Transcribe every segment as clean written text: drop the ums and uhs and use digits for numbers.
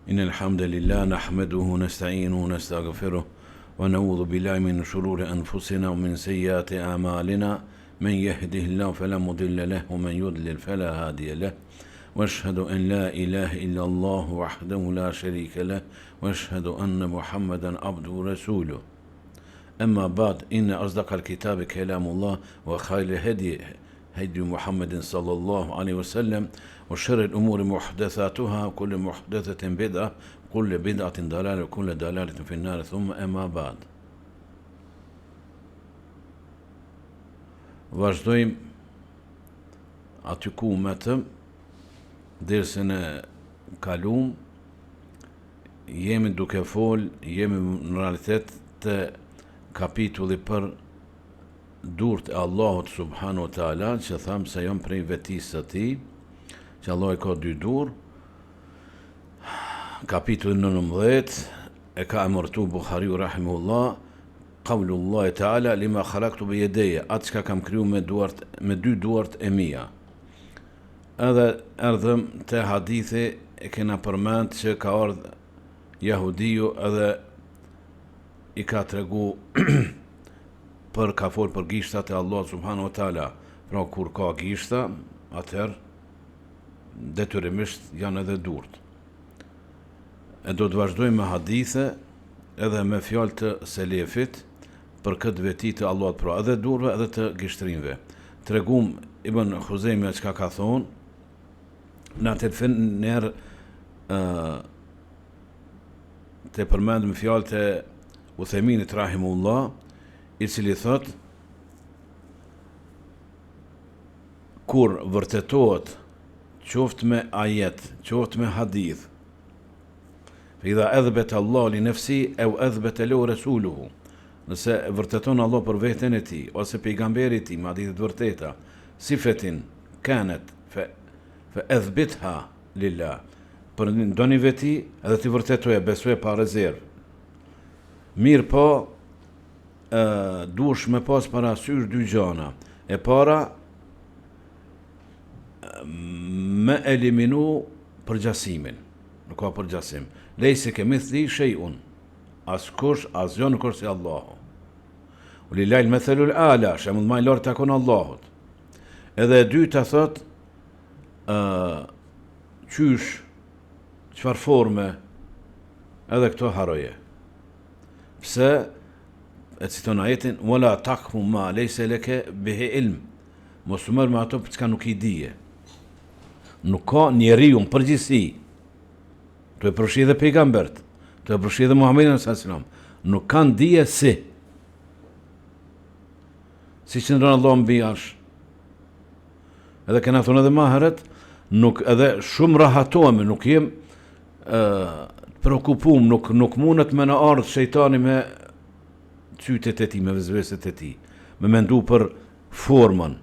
إن الحمد لله نحمده ونستعينه ونستغفره ونعوذ بالله من شرور أنفسنا ومن سيئات أعمالنا من يهده الله فلا مضل له ومن يضلل فلا هادي له واشهد أن لا إله إلا الله وحده لا شريك له واشهد أن محمدا عبده ورسوله أما بعد إن أصدق الكتاب كلام الله وخير الهدي هدي محمد صلى الله عليه وسلم وشر الأمور محدثاتها وكل محدثة بدعة كل بدعة ضلالة وكل ضلالة في النار ثم أما بعد. Vazhdojmë aty ku metëm dersën e kalum jemi duke jemi në realitet të kapitulli për durët e Allahut subhanu wa ta'ala, që thamë se jam prej vetisë të tij, që Allah e ka dy durë. Kapitulli 19 e ka emërtu Buhariu rahimahullah, Qaulullahi ta'ala lima khalaqtu bi yadayya, atë çka kam kriju me dy duart e mia. Edhe erdhëm te hadithi e kena përmend që ka ardhur Jahudiu edhe i ka tregu ka fol për gishtat e Allah subhanahu wa ta'ala. Pra kur ka gishta, atëherë detyrimisht janë edhe durt. E do të vazhdojmë me hadithe edhe me fjalë të selefit për këtë veti të Allahut, pra edhe durve edhe të gishtrinve. Tregum Ibn Huzejmi çka ka thonë, në atë fënër të përmendëm fjalë të Uthejminit rahimullah, i cili thot, kur vërtetohet qoftë me ajet, qoftë me hadith, idha adhbata Allah li nafsi aw adhbata lahu rasuluhu, nëse vërteton Allah për veten e tij ose pejgamberi i tij me hadithe të vërteta, sifetin kanat fa adhbitha lillah, për ndonjë veti edhe ti vërtetoje, besoje pa rezervë. Mirë po, duhesh me pas parasysh dy gjana. E para, me eliminu përgjasimin. Nuk ka përgjasim. Lejse kemithli shay'un. Askush, asgjë nuk është si Allahu. Ulillahi al-mathalul a'la, shembull më i lartë takon Allahut. Edhe e dyta thot, qysh, çfarë forme, edhe këto haroje. Pse e citon ajetin wala taqfu ma laysa laka bihi ilm, mos u merr me ato çka nuk i dije. Nuk ka njeriu në përgjithësi, të e përfshi dhe pejgambert, të e përfshi dhe Muhammedin sallallahu alaihi wasallam, nuk kanë dije si që ndronë Allah mbi arsh. Edhe kena thonë edhe ma herët, nuk edhe shumë rahatohemi, nuk jem preokupum, nuk mundet me në ardhë shejtani me cytet e ti, me vezveset e ti, me mendu për formën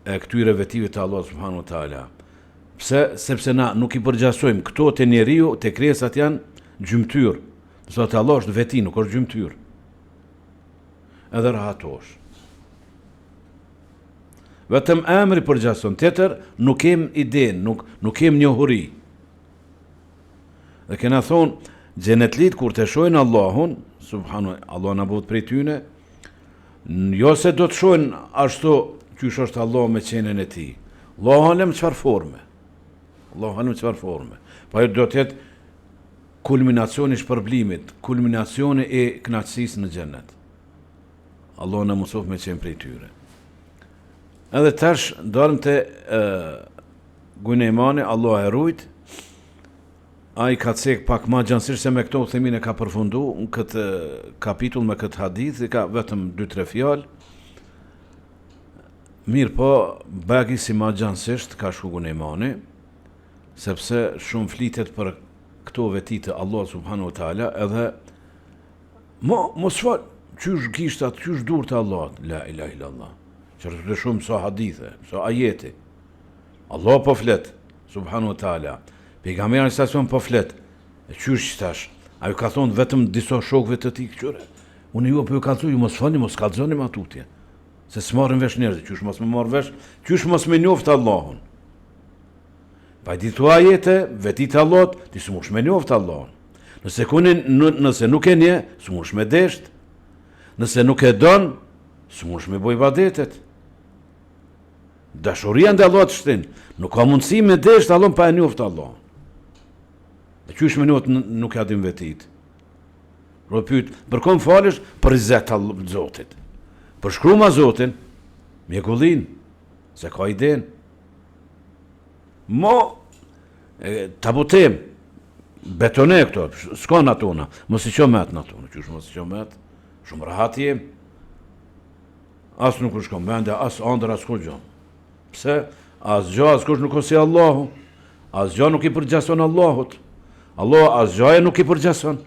e këtyre vetive të Allah subhanahu wa ta'ala. Pse? Sepse na nuk i përgjasojmë këto të njeriu, të krijesat janë gjymtyr. Nëse të Allah është veti, nuk është gjymtyr. Edhe rahatosh. Vetëm emri përgjason, tjetër nuk kem iden, nuk kem njohuri. Dhe kena thonë, xhenetlit kur të shohin Allahun, subhanu, Allah në bëhet prej tyne, jo se do të shohin ashtu qysh është Allah me qenën e ti. Allah halem çfarë forme. Allah halem çfarë forme. Pa jo do të jetë kulminacioni i shpërblimit, kulminacioni i kënaqësisë në xhenet. Allah në mësof me qenë prej tyre. Edhe tash dalëm te Gunejmani, Allah e rujt. A i ka cek pak ma gjansisht se me këto Uthejmin e ka përfundu në këtë kapitull me këtë hadith, i ka vetëm 2-3 fjalë. Mirë po, bagi si ma gjansisht ka shku Gunejmani, sepse shumë flitet për këto veti të Allah subhanahu wa ta'ala, edhe mos fal, qysh gishtat, qysh dur të Allah, la ilaha illallah. Qërë të shumë so hadithe, so ajeti. Allah po flet, subhanahu wa ta'ala. Pejgamberi stacion po flet. E qysh tash? A ju ka thonë vetëm disa shokëve të tij këtyre. Unë ju po ju kallzoj, ju mos falni, mos kallzoni më tutje. Se s'marrin vesh njerëzit, qysh mos më marr vesh, qysh mos më njoft Allahun. Pa di thua ajete, vetit Allahut, ti s'mush me njoft Allahun. Nëse nuk e nje, s'mush me desht. Nëse nuk e don, s'mush me boj ibadetet. Dashuria ndaj Allahut shtin. Nuk ka mundësi me desht Allahun pa e njoft Allahun. Dhe qysh me njoft nuk ja dim vetit. Ro pyet, për kom falesh për izzet Zotit. Për shkruma Zotin, mjekullin, se ka iden. Mo, tabutem, betone këto, s'ka në atona, mos i qomet në atona, qysh mos i qomet, shumë rahat jem, as nuk është kom vende, as andër, as kur gjo. Pse? As gjo, as kush nuk o si Allahu, as gjo nuk i përgjason Allahut, Allah as gjo e nuk i përgjason.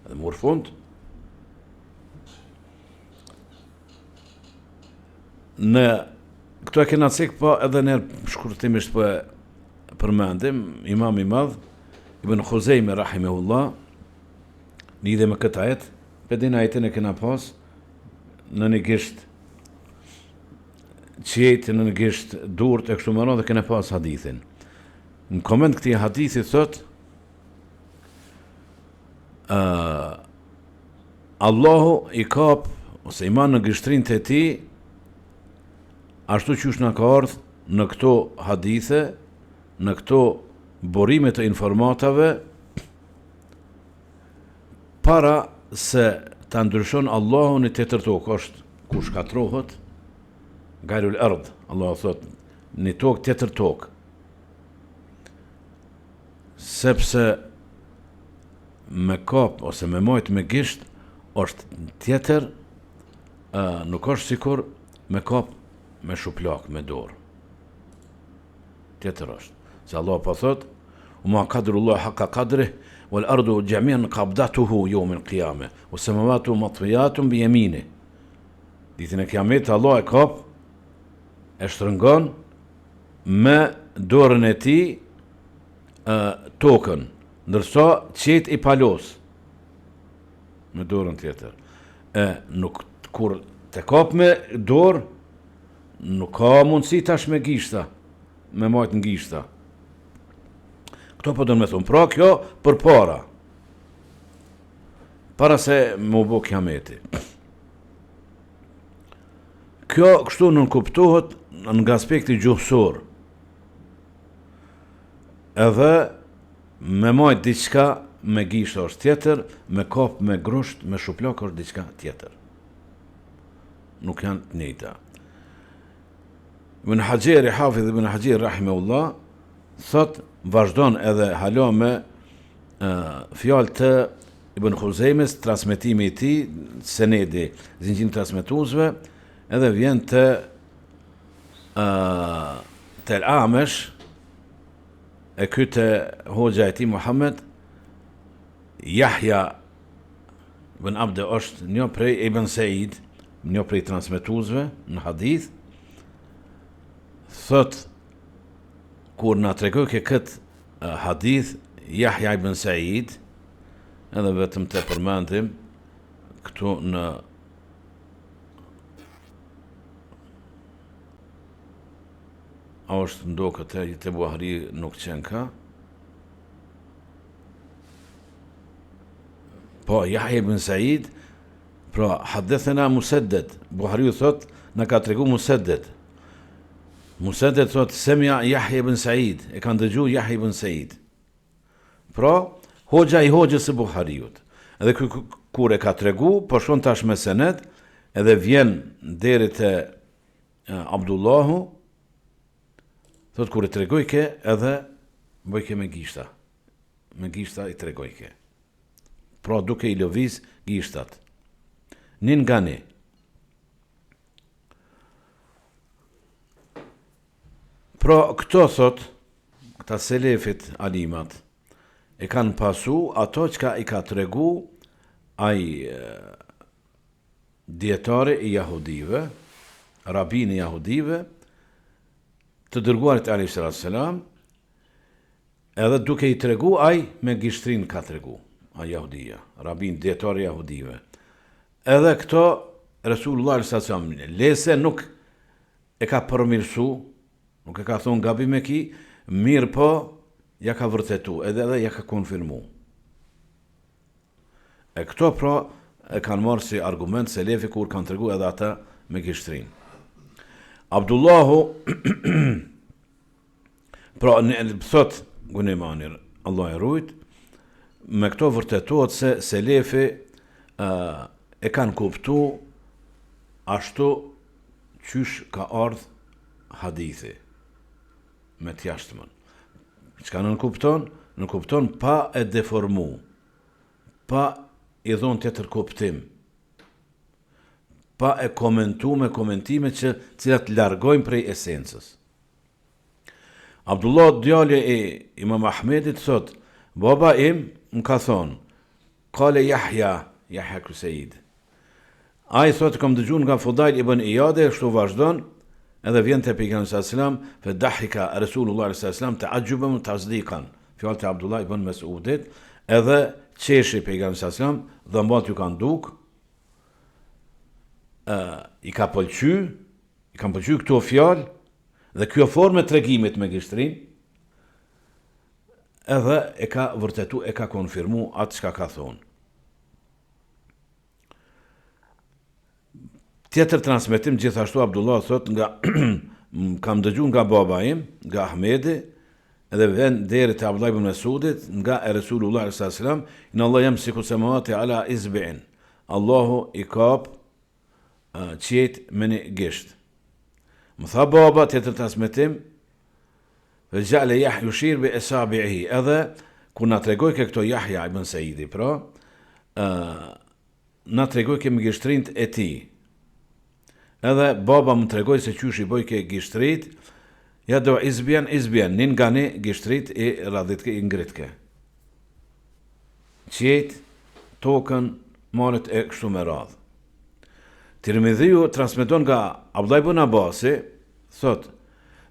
Edhe mur fund. Në këto e kena cik, po edhe nërë shkurtimisht po e përmendim, imam i madh, Ibn Khuzejme, rahimehullah, lidhe me këtë ajet, për din ajetin e kena pas, në një gisht qjetë, në një gisht durët e kështu më radhë, dhe kena pas hadithin. Në koment këti hadithi thot, Allahu i kap, ose iman në gishtrin të ti, ashtu qysh në ka ardhë në këto hadithe, në këto borime të informatave, para se të ndryshon Allahu në të tërë tokë, është ku shkatrohet, gajrul ardh, Allahu thot, një tokë të tërë tokë, sepse me kap, ose me majt me gisht, është tjetër, nuk është sikur me kap me shuplak, me dorë. Tjetër është. Se Allah po thot, ma kadrullah haqqa qadrih, wal ardu jami'an qabdatuhu yawm al-qiyamah, was samawati matwiyatun bi yaminihi. Ditën e Kiamet Allah e kap, e shtrëngon me dorën e tij tokën, ndërsa qet i palos me dorën tjetër. Nuk kur të kap me dorë, nuk ka mundësi tash me gishta, me majt në gishta. Këto po dënë me thunë, pra kjo për para se më bo Kiameti. Kjo kështu nën kuptohet nga aspekti gjuhësor, edhe me majt diçka me gishta është tjetër, me kap me grusht, me shuplak është diçka tjetër. Nuk janë të njëjta. Ibn Hajeri, Hafidh Ibn Hajeri, rahimehullah, thot, vazhdon edhe halo me fjalë të Ibn Khuzejmes, transmetimi i tij, senedi, zinxhiri transmetuesve, edhe vjen të Al-Amesh, e ky të hoxha e tij Muhammed, Yahya ibn Abd është një prej Ibn Said, një prej transmetuesve në hadith, thot, kur na tregoj ke këtë hadith, Yahya ibn Said, edhe vetëm të përmendim, këtu në a është ndo këtë, të Buhari nuk qenë ka, po Yahya ibn Said, pra hadithena Musaddad, Buhari thot, na ka tregu Musaddad. Musaddad thot, semja Yahya ibn Said, e kanë dëgju Yahya ibn Said. Pra, hoxha i hoxhës së Buhariut. Edhe kur e ka tregu, po shon tash me sened, edhe vjen deri te Abdullahu, thot kur e tregoj ke, edhe bëj ke me gishta. Me gishta i tregoj ke. Pra duke i lëviz gishtat. Nin nga ne. Pra këto thot, këta selefit alimat, e kanë pasu ato që i ka tregu ai djetare i jahudive, rabin i jahudive, të dërguarit a.s. Edhe duke i tregu ai me gishtrin ka tregu, a jahudia, rabin djetare i jahudive. Edhe këto Resulullah s.a.s. lese nuk e ka përmirësu, nuk e ka thonë gabi me ki, Mirë po, ja ka vërtetu, edhe ja ka konfirmu. E këto pra e kanë marrë si argument se lefi kur kanë tregu edhe ata me gishtrin. Abdullahu, pra thot Gunemani, Allah e rujt, me këto vërtetohet se selefi e kanë kuptu ashtu qysh ka ardh hadithi me t'jashtëmën. Çka në kupton pa e deformu, pa i dhonë tjetër kuptim, pa e komentu me komentime cilat largojnë prej esencës. Abdullah djali i Imam Ahmedit thot, baba im më ka thonë, kale Yahya Kusejid. A i thot, kam dëgjun nga Fudail ibn Iyade, shtu vazhdon, edhe vjen të pejgamberi sallallahu alaihi wasallam, fe dahika Rasulullah sallallahu alaihi wasallam ta'ajjuban tasdiqan. Fjalët e Abdullah ibn Mesudit, edhe qeshi pejgamberi sallallahu alaihi wasallam, dhe mbat ju kanë duk, i kanë pëlqy këto fjalë, dhe kjo formë e tregimit me gishtrin, edhe e ka vërtetu, e ka konfirmu atë çka ka thonë. Tjetër transmetim gjithashtu Abdullah thot nga kam dëgjuar nga baba im, nga Ahmedi, edhe vjen deri te Abdullah ibn Mesudit, nga Resulullah sallallahu alaihi wasallam, inna Allah yamsiku samawati ala isbi'in. Allahu i kap qiejt me një gisht. Më tha baba, tjetër transmetim, ve ja'ala yushir bi asabihi, edhe kur na tregoi këto Yahya ibn Saidi, pra na tregoi me gishtrinjt e tij. Edhe baba më tregoi se qysh i boj ke gishtrit, ja do izbian, nin nga ne gishtrit i radhitke i ngritke. Qiejt, tokën, malet e kështu me radhë. Tirmidhiu transmeton nga Abdullah ibn Abbasi, thot,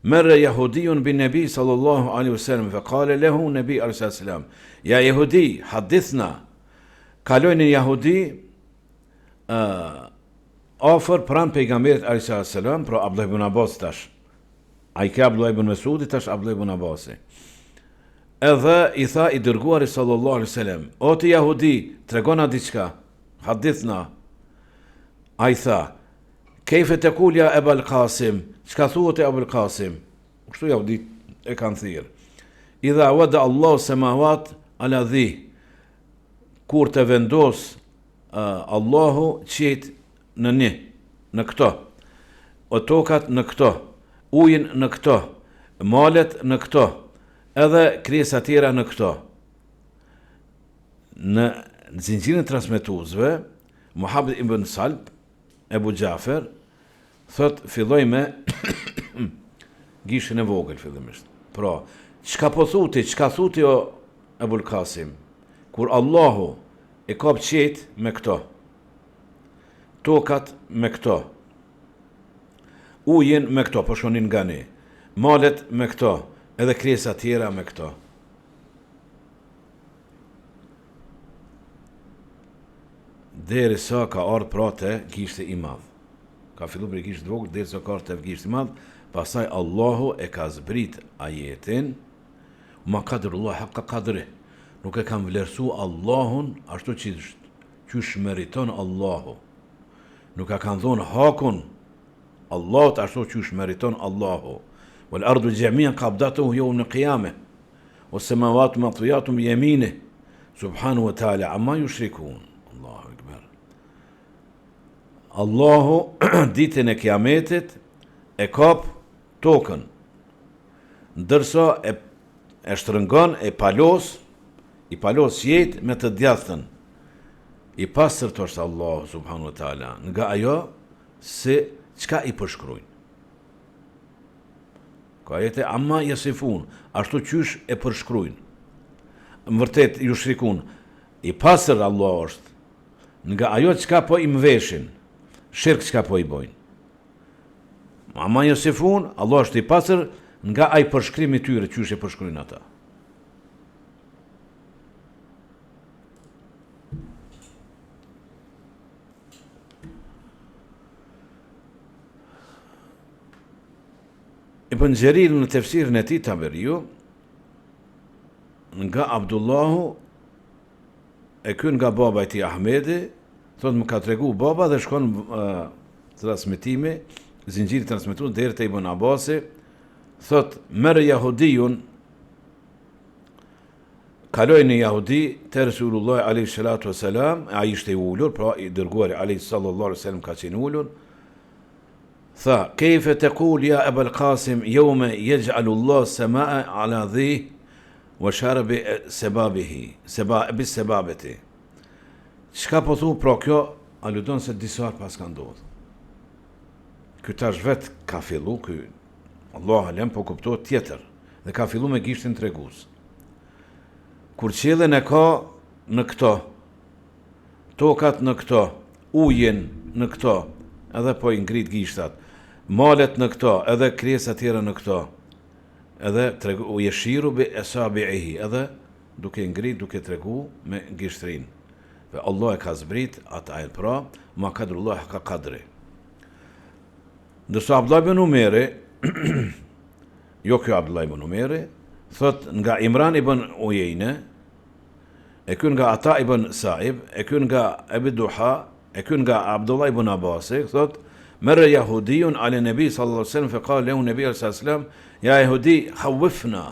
merre Yahudiyun bin Nabi sallallahu alaihi wasallam, fa qala lahu Nabi alayhi salam, ja Yahudi, hadithna. Kaloi një Yahudi ofër pranë pejgamberit alayhi salam, pra Abdullah ibn Abbas tash. Ai ka Abdullah ibn Mesudi, tash Abdullah ibn Abbasi. Edhe i tha i dërguari sallallahu alaihi wasallam, o ti Yahudi, tregona diçka, hadithna. A i tha, kejfe të kulja Ebal Qasim, qka thuhet e Ebal Qasim? Kështu Yahudi e kanë thirë. Idha wada Allahu semawat ala dhi, kur të vendos Allahu qiejt në këto, o tokat në këto, ujin në këto, malet në këto, edhe krijesa tjera në këto. Në zinxhirin e transmetuesve, Muhammad ibn Salb, Ebu Gjafer, thot, filloj me gishin e vogël fillimisht. Pra, çka thuti o Ebul Qasim, kur Allahu e kap qiejt me këto, tokat me këto, ujin me këto, po shonin nga ne, malet me këto, edhe krijesa tjera me këto. Deri sa ka ardhur prate gishti i madh. Ka filluar për gisht vogël deri sa ka ardhur gishti i madh, pastaj Allahu e ka zbrit ajetin, ma qadrullah haqqa qadri. Nuk e kanë vlerësu Allahun ashtu që meriton Allahu. Nuk e kanë dhënë hakun Allahut ashtu që meriton Allahu. Wal ardu jami'an qabdatuhu yawm al-qiyamah. Was samawati matwiyatun bi yaminihi. Subhanahu wa ta'ala amma yushrikun. Allahu ditën e kiametit e kap tokën, ndërsa e shtrëngon, i palos qiejt me të djathtën. I pastërt është Allahu subhanahu wa taala, nga ajo se çka i përshkruajnë. Ka ajete amma yasifun, ashtu qysh e përshkruajnë. Në vërtet ju shrikun, i pastër Allahu është, nga ajo çka po i mveshin. Shirk çka po i bojnë. Amma Josifun, Allah është i pastër nga ai përshkrimi i tyre, qysh e përshkruajnë ata. Ibn Gjerir në tefsirin e tij Taberiu, nga Abdullahu, e ky nga baba i tij Ahmedi, thotë më ka tregu baba dhe shkon transmetimi, zinxhiri transmetues deri te Ibn Abasi, thotë merr jahudijun, kaloi në jahudi te Resulullah alayhi salatu wasalam, ai ishte i ulur, pra i dërguari alayhi sallallahu alaihi wasallam ka qenë ulur. Tha, kejfe të kul ja Ebel Qasim, jome yaj'alu Allah sama'a ala dhi, wa sharbi sebabihi, sebabeti. Çka po thu, pra kjo aludon se disar pas ka ndodhë. Ky tash vet ka fillu, ky Allah alem po kuptohet tjetër, dhe ka fillu me gishtin tregues. Kur qiellin e ka në këto, tokat në këto, ujin në këto, edhe po i ngrit gishtat, malet në këto, edhe krijesat tjera në këto, edhe u yeshiru bi asabihi, edhe duke ngrit, duke tregu me gishtrin. Dhe Allah e ka zbrit atë ajet, pra, ma kadrullah ka kadri. Ndërsa Abdullah ibn Umeri, jo kjo Abdullah ibn Umeri, thot nga Imran ibn Ujejne, e ky nga Ata ibn Saib, e ky nga Abi Duha, e ky nga Abdullah ibn Abasi, thot merre jahudiyun ala nabi sallallahu alaihi wasallam fa qala lahu nabi sallallahu alaihi wasallam ya yahudi khawfna.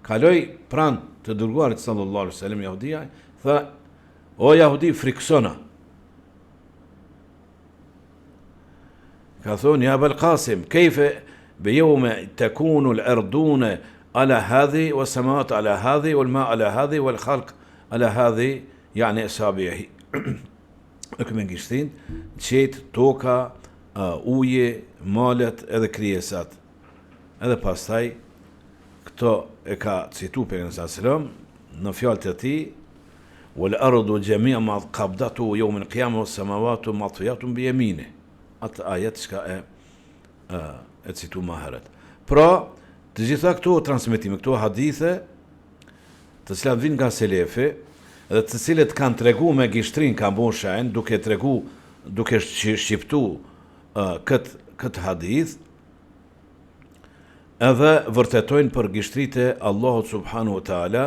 Kaloi pran të dërguarit sallallahu alaihi wasallam jahudia, tha o jahudi friksona. Ka thonë ja Abul Qasim, kejfe بيوم تكون الأرضون على هذه والسماوات على هذه والماء على هذه والخلق على هذه يعني أصابعه. Këmë ngishtin, qetë, toka, uje, malet edhe krijesat. Edhe pastaj, këto e ka citu pejgamberi sallallahu në fjalët e tij, wal ardu jami'a ma qabdatu yawm al-qiyamah was samawati matwiyatun bi yamine. Atë ajet që e citu më herët. Pra, të gjitha këto transmetime, këto hadithe, të cilat vinë nga selefi, dhe të cilët kanë tregu me gishtrin, kanë bon shenjë, duke tregu, duke shqiptu këtë hadith, edhe vërtetojnë për gishtrite Allahut subhanahu wa ta'ala,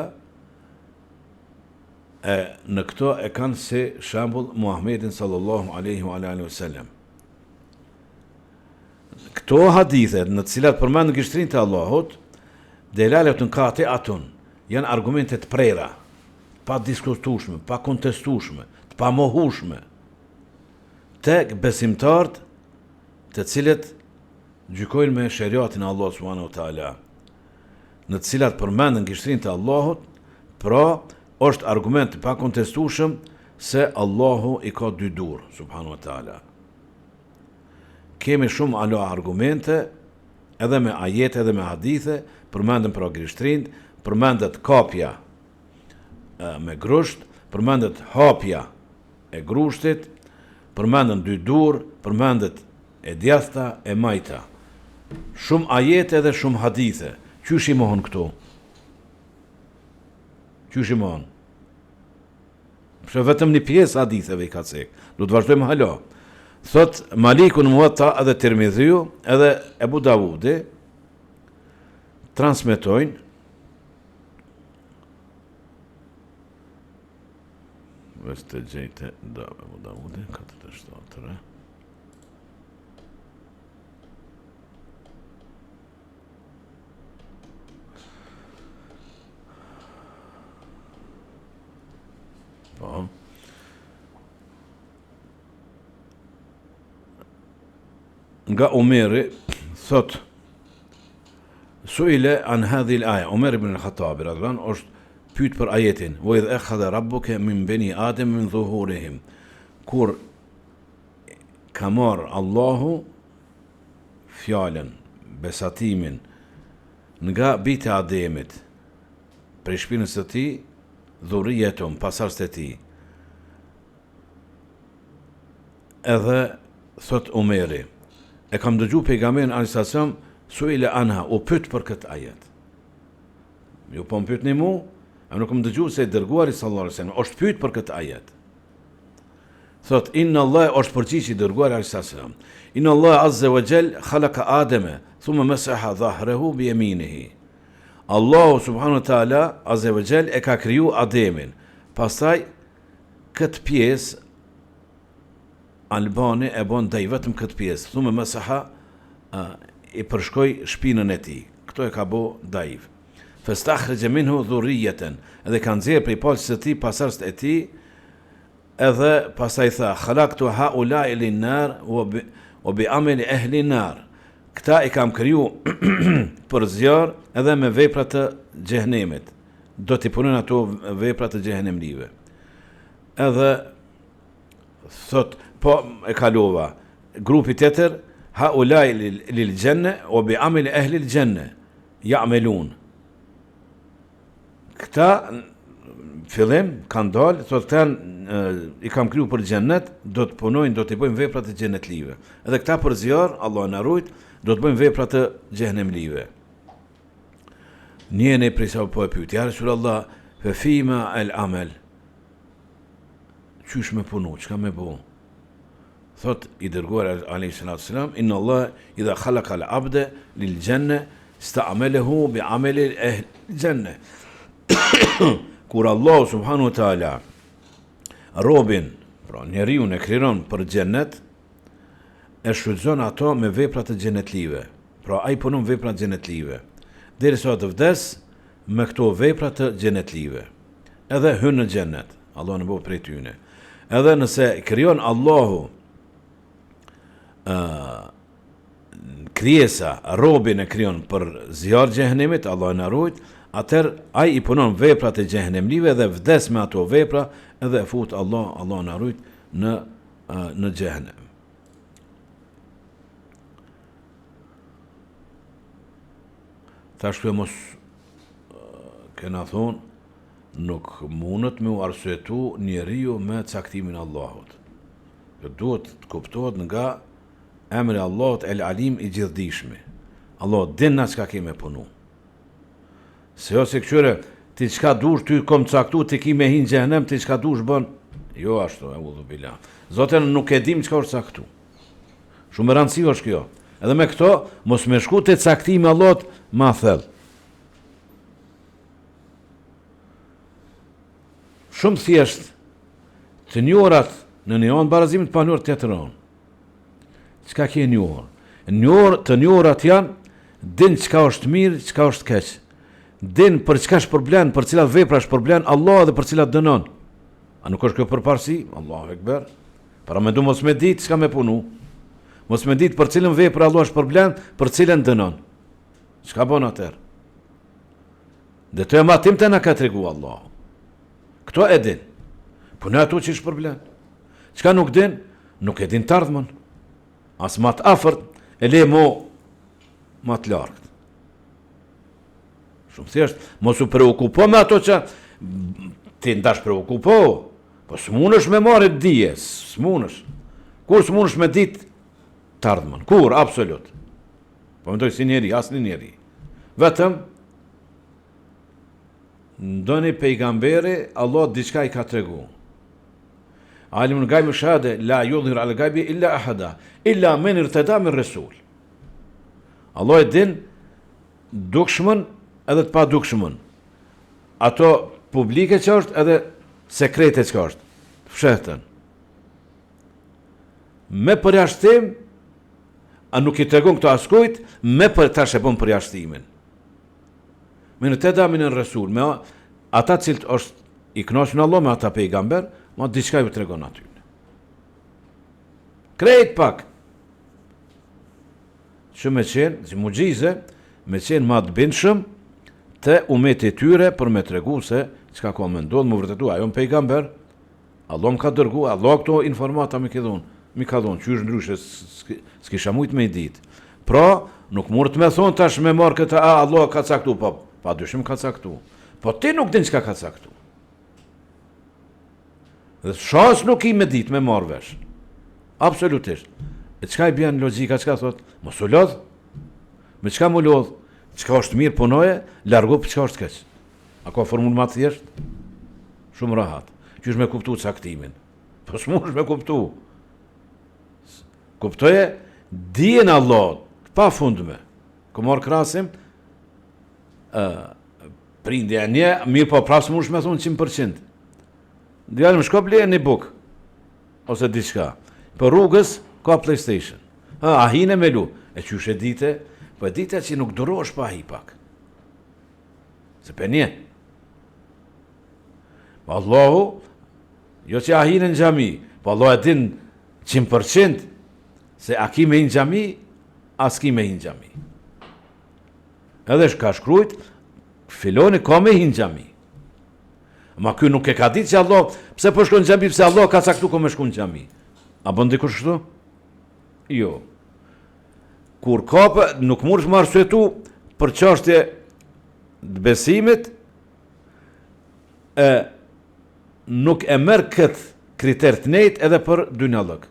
në këto e kanë si shembull Muhammedin sallallahu alaihi wa sallam. Këto hadithet në të cilat përmendën gishtrinë të Allahut, delaletun qati'atun, janë argumente të prera, pa diskutueshme, pa kontestueshme, të pa mohueshme, tek besimtarët të cilët gjykojnë me shariatin e Allahut subhanahu wa taala, në të cilat përmendën gishtrinë të Allahut, pra është argument pa kontestueshëm se Allahu i ka dy dorë subhanahu wa taala. Kemi shumë alo argumente, edhe me ajete, edhe me hadithe, përmendën për gishtrin, përmendet kapja me grusht, përmendet hapja e grushtit, përmendën dy dur, përmendet e djathta, e majta. Shumë ajete edhe shumë hadithe. Qysh i mohon këtu? Qysh i mohon? Përse vetëm një pjesë haditheve i ka cek. Do të vazhdojmë hala. Thot Malikun Muwatta edhe Tirmidhiu edhe Ebu Davudi transmetojnë vështë gjejte Ebu Davudi 473. Po nga Umeri thot suile an hadhihi al-aya, Umar ibn al-Khattab radhiyallahu anhu është pyet për ajetin wa idh akhadha rabbuka min bani adam min dhuhurihim, kur ka marr Allahu fjalën, besatimin nga bijtë e Ademit prej shpinës së tij, dhurriyetum, pasardhës të tij. Edhe thot Umeri, e kam dëgju pejgamberin alayhis salam suile anha, u pyet për këtë ajet. Ju po më pyetni mu, a nuk më dëgju se dërguari sallallahu alaihi wasallam është pyet për këtë ajet. Thot, inna Allah është përgjigje i dërguar alayhis salam. Inna Allah azza wa jall khalaqa Adama, thumma masaha dhahrahu bi yaminihi. Allahu subhanahu wa taala azza wa jall e ka kriju Ademin. Pastaj këtë pjesë Albani e bon daj vetëm këtë pjesë. Thumma masaha i përshkoi shpinën e tij. Kto e ka bo daiv. Fastakhraja minhu dhurriyatan. Edhe ka nxjerr prej palës së tij pasardhësit e tij. Edhe pasaj tha, khalaqtu haula'i lin-nar wa bi amali ahli an-nar. Këta i kam kriju për zjarr edhe me vepra të xhehenemit. Do t'i punojnë ato vepra të xhehenemlive. Edhe thot, po e kalova. Grupi tjetër, haula'i lil-janna wa bi amali ahli al-janna ya'malun. Këta fillim kanë dalë, thotë këta i kam kriju për xhennet, do të punojnë, do të bëjmë vepra të xhenetlive. Edhe këta për zjarr, Allah na ruajt, do të bëjmë vepra të xhehenemlive. Njëri prej sa po e pyet, ja Resulullah, fa fima al-amal. Qysh me punu, çka me bë? Thot i dërguar alayhis salam, inna Allah idha khalaqa al-abda lil-janna ista'malahu bi amali al-janna. Kur Allah subhanu wa ta'ala robin, pra njeriu e krijon për xhennet, e shfrytëzon ato me vepra të xhenetlive. Pra ai punon vepra të xhenetlive. Derisa të vdes me këto vepra të xhenetlive. Edhe hyn në xhennet. Allah në bëj prej tyne. Edhe nëse krijon Allahu krijesa, robin e krijon për zjarr xhehenemit, Allah na ruajt, atër ai i punon veprat e xhehenemlive dhe vdes me ato vepra edhe fut Allah na rujt në xhehenem. Tash që mos kena thonë, nuk mundet me u arsyetu njeriu me caktimin e Allahut. Duhet të kuptohet nga emri Allahut El Alim i gjithdijshmi. Allah din na çka kemi punu. Se jo se këqyre, ti qka dush, ty kom caktu, ti ki me hin xhehenem, ti qka dush bën. Jo ashtu, e udhu bila. Zoten nuk e dim qka është caktu. Shumë rëndësi është kjo. Edhe me këto, mos me shku të caktimi Allahut ma thell. Shumë thjesht, të njorat në njohën barazimit pa njohër të jetëron. Qka ke njohër? Të njohërat janë, din qka është mirë, qka është keq. Din për çka shpërblen, për cilat vepra shpërblen Allah dhe për cilat dënon. A nuk është kjo përparësi? Allahu Ekber. Para me du mos me ditë çka me punu. Mos me ditë për cilën vepër Allah shpërblen, për cilën dënon. Çka bën atëherë? Dhe të e matim të na ka tregu Allah. Këto e din. Po në ato që shpërblen. Çka nuk din? Nuk e din të ardhmen. As ma të afërt, e le ma të largët. Shumë thjesht, mos u preokupo me ato që ti ndash preokupo, po s'munësh me marrë dije, s'munësh. Kur s'munësh me ditë të ardhmen? Kur, absolut. Po mendoj si njeri, asnjë njeri. Vetëm ndonjë pejgamberi, Allah diçka i ka tregu. Alimul gajbi shahade, la yudhir al gajbi illa ahada, illa men irtada min rasul. Allah e din dukshmën edhe të pa dukshmën. Ato publike që është edhe sekrete që është. Fshehtën. Me përjashtim, a nuk i tregon këto askujt, me për tash e bën përjashtimin. Me në të damin e rësul, me ata cilët është i kënaqur Allah me ata pejgamber, ma diçka ju tregon aty. Krejt pak. Që me qenë, që muxhize, me qenë ma të bindshëm të umetit tyre për me tregu se çka ka me ndodhë, më vërtetu, ajo në pejgamber, Allah më ka dërgu, Allah këto informata mi ka dhonë, që është ndryshe, s'kisha mujt me i ditë. Pra, nuk mund të me thonë tash me marë këta, Allah ka caktu, pa dyshim ka caktu. Po ti nuk din çka ka caktu. Dhe shans nuk i me ditë me marrë vesh. Absolutisht. E çka i bjen logjika, çka thot? Mos u lodh. Me çka mu lodh? Çka është mirë punoje, largo për çka është keq. A ka formulë më të thjeshtë? Shumë rahat. Qysh me kuptu caktimin. Po s'mundesh me kuptu. Kuptoje dijen Allah pa fundme. Ku marr krasim prindja një, mirë po prapë s'mundesh me thonë 100%. Djalë më shko ble një buk ose diçka. Po rrugës ka PlayStation. A hine me lu. E qyshe dite, po e dite që nuk durosh pa hi pak. Se për një. Po Allahu, jo që a hine në gjami, po Allah e din 100% se a ki me hi në gjami, a s'ki me hi në gjami. Edhe shka shkrujt, filoni ka me hi në gjami. Ma ky nuk e ka ditë që Allah, pse po shkon në gjami, pse Allah ka caktu ko me shku në gjami. A bën dikur kështu? Jo. Kur kapë, nuk mund të arsyetu për çështje të besimit, nuk e merr këtë kriter të nejt edhe për dynjallëk.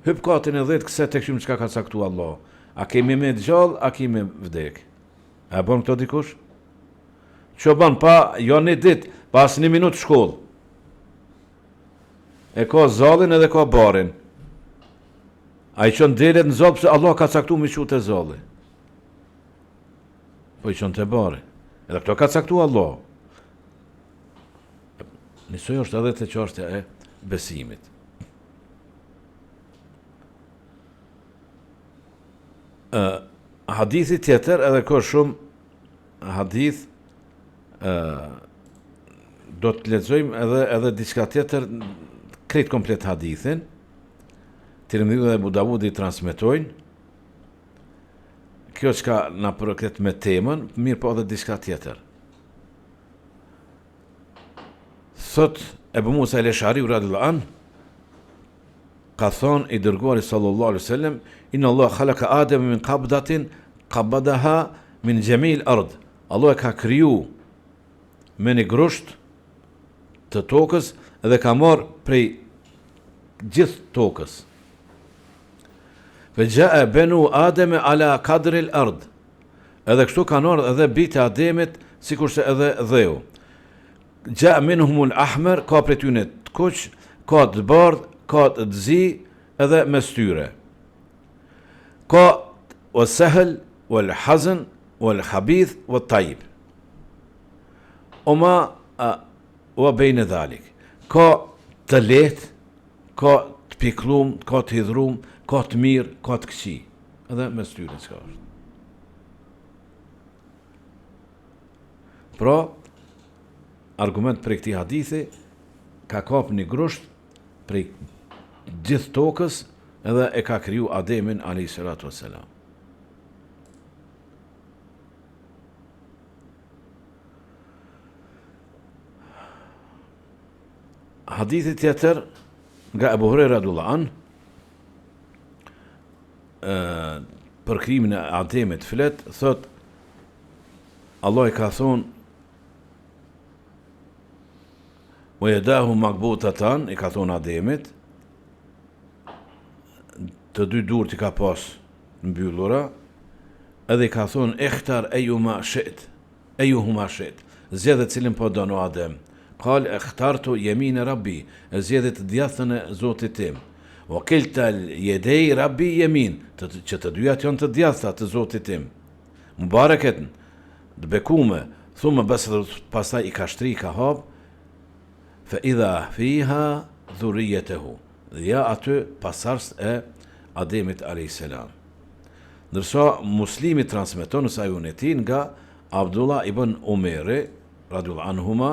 Hyp katën e 10 këse tek shumë çka ka caktu Allah. A kemi me gjallë, a kemi vdek. A bën këto dikush? Që bën pa, jo një dit, pas një minut shkollë. E ka zallin edhe ka barin. A i qënë delet në zallë, pëse Allah ka caktu me qute zalli. Po i qënë të bari. Edhe këto ka caktu Allah. Nisoj është edhe të çështja e besimit. Hadithi tjetër, edhe ka shumë hadith, do të lexojmë edhe diçka tjetër, krejt komplet hadithin. Tirmidhiu dhe Abu Davudi transmetojnë. Kjo çka na përket me temën, mirë po edhe diçka tjetër. Thot Ebu Musa el-Eshari radhiyallahu anhu, ka thonë i dërguari sallallahu alaihi wasallam, inna Allah khalaqa Adem min qabdatin qabadaha min jami'il ard. Allah e ka kriju me një grusht të tokës dhe ka marrë prej gjithë tokës. Fe gjae benu Ademe ala kadril ard. Edhe kështu kanë ardhur edhe bitë e Ademit, sikurse edhe dheu. Gjae minhumul ahmer, ka prej tyre të kuq, ka të bardh, ka të zi, edhe me styre. Ka o sehel, o l-hazn, o l-habith, o l-tajib. Oma o bejnë dhalik. Ka të lehtë, ka të piklum, ka të hidhrum, ka të mirë, ka të këqi. Edhe me styre çka është. Pra, argument për këtij hadithi, ka kap një grusht prej gjithë tokës edhe e ka kriju Ademin alayhi salatu wassalam. Hadithi tjetër nga Abu Huraira radhiyallahu anhu, për krijimin e Ademit flet, thot Allah i ka thonë wa yadahu magbutatan, i ka thonë Ademit, të dy durt i ka pas mbyllura, edhe i ka thonë ikhtar ayyuma shi't, zgjedh cilin po don o Adem. Qal ikhtartu yamin rabbi, zgjedh të djathtën e Zotit tim. Wa kilta yedej rabbi yamin, që të dyjat janë të djathta të Zotit tim. Mubaraketen, të bekume, thumë pastaj i ka shtri, ka hap, fa idha fiha dhurriyetuhu, dhe ja aty pasardhës e Ademit alayhis salam. Ndërsa Muslimi transmeton në sajunetin nga Abdullah ibn Umeri radhiyallahu anhuma,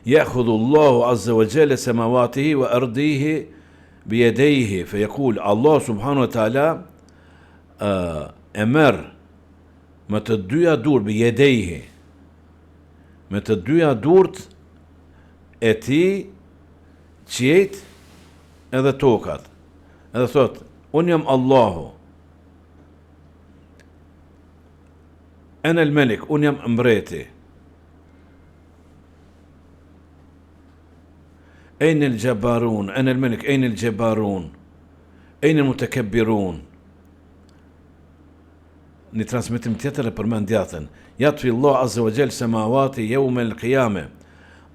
يأخذ الله عز وجل سماواته وأرضه بيديه فيقول الله سبحانه وتعالى أمر ما تدويا دور بيديه ما تدويا دورت أتي تشيت هذا توكات هذا صوت أنيم الله أنا الملك أنيم أمريتي أين الجبارون أنا الملك أين الجبارون أين المتكبرون نترانسميتم تيتر برمان دياتن يطفي الله عز وجل سماواتي يوم القيامة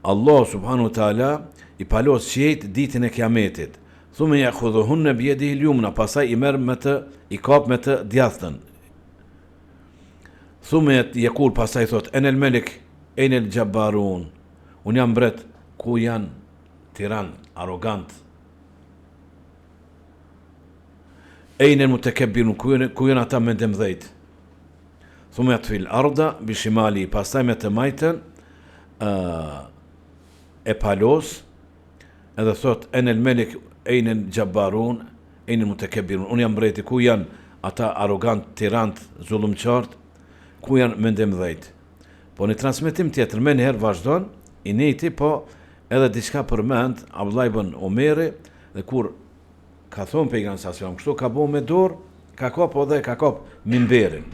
Allah subhanahu wa taala I palos qiejt ditën e kiametit. Thume ya'khudhuhunna biyadihi al-yumna, pastaj I merr me të, I kap me të djathtën. Thume yaqul, pastaj thot, ana al-malik ayna al-jabbarun. Unë jam mbret, ku janë tiran, arrogant. Ayna al-mutakabbirun, ku janë ata me dëmdhejt. Thume yatfi al-arda bishimali, pastaj me të majtën e palos, edhe thot en el melik ejnë el gjabbarun, ejnë el mutakabbirun. Unë jam mbreti, ku janë ata arrogant, tirant, zullumqart, ku janë mendem dhejt. Po në transmetim tjetër, me njëherë vazhdon, I nejti, po edhe diçka përmend Abdullah ibn Omeri, dhe kur ka thonë pejgamberi sallallahu alajhi wasallam, kështu ka bo me dorë, ka kap edhe ka kap mimberin.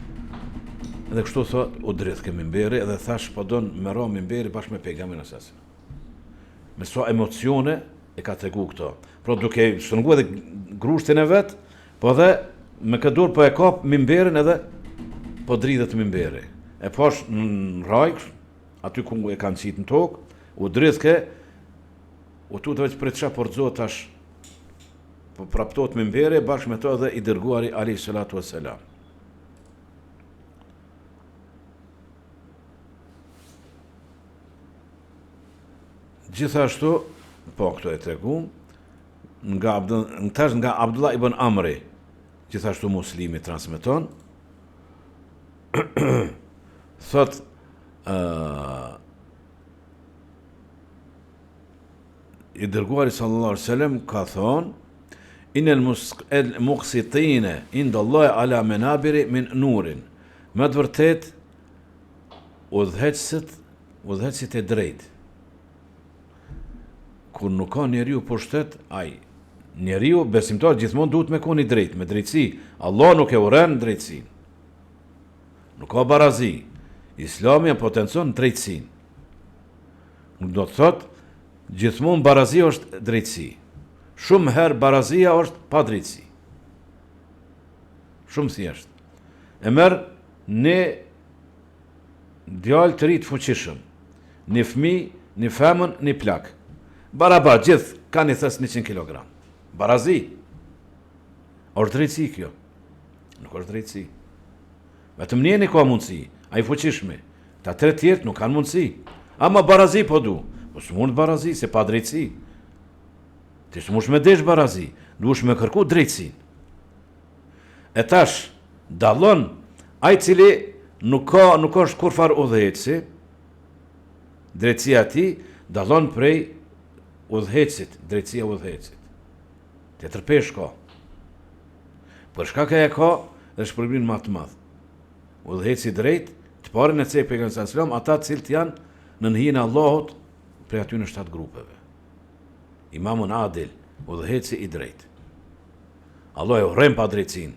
Edhe kështu thot, u drith ke mimberi, edhe thash, po don me ra mimberi bashkë me pejgamberin sallallahu alajhi wasallam. Me so emocione e ka tregu këto. Pro duke shëngu edhe grushtin e vet, po edhe me këtë dorë po e kap mimberin edhe po dridhet mimberi. E pash në rajk, aty ku e kanë qitë në tokë, u drithke, u tutë veç për të shaporëzot tash, po praptot mimberi, bashkë me to edhe I dërguari alayhi salatu wassalam. Gjithashtu, po këto e tregum, nga Abdullah ibn Amri, gjithashtu Muslimi transmeton, thot, I dërguari sallallahu alaihi wasallam ka thonë, inel muqsitine inda Allah ala menabiri min nurin. Me të vërtet, udhëheqësit e drejt. Kur nuk ka njeriu pushtet, njeriu besimtar gjithmonë duhet me koni drejt, me drejtësi. Allah nuk e uren drejtësin. Nuk ka barazi. Islami e potencon drejtësin. Nuk do të thot, gjithmonë barazia është drejtësi. Shumë herë barazia është pa drejtësi. Shumë thjesht. E merr një djalë të ri të fuqishëm, një fëmijë, një femën, një plak. Barabar, gjithë kanë I thës 100 kg. Barazi. Është drejtësi kjo. Nuk është drejtësi. Vetëm njëri ka mundësi, ai fuqishmi. Ta tre tjerët nuk kanë mundësi. Ama barazi po du. Po s'mund barazi, se pa drejtësi. Ti s'mush me desh barazi, duhesh me kërku drejtësin. E tash, dallon ai cili nuk është kurfar udhëheqësi, drejtësia ti dallon prej udhëheqësit, drejtësia udhëheqësit. Tjetër pesh ka. Për shkak e ka dhe shpërblim më të madh. Udhëheqësi drejt, të parën e cej pejgamberi sallallahu alajhi wasallam, ata të cilët janë në hijen e Allahut prej aty në 7 grupeve. Imamun Adil, udhëheqësi I drejt. Allah e urrem pa drejtësin.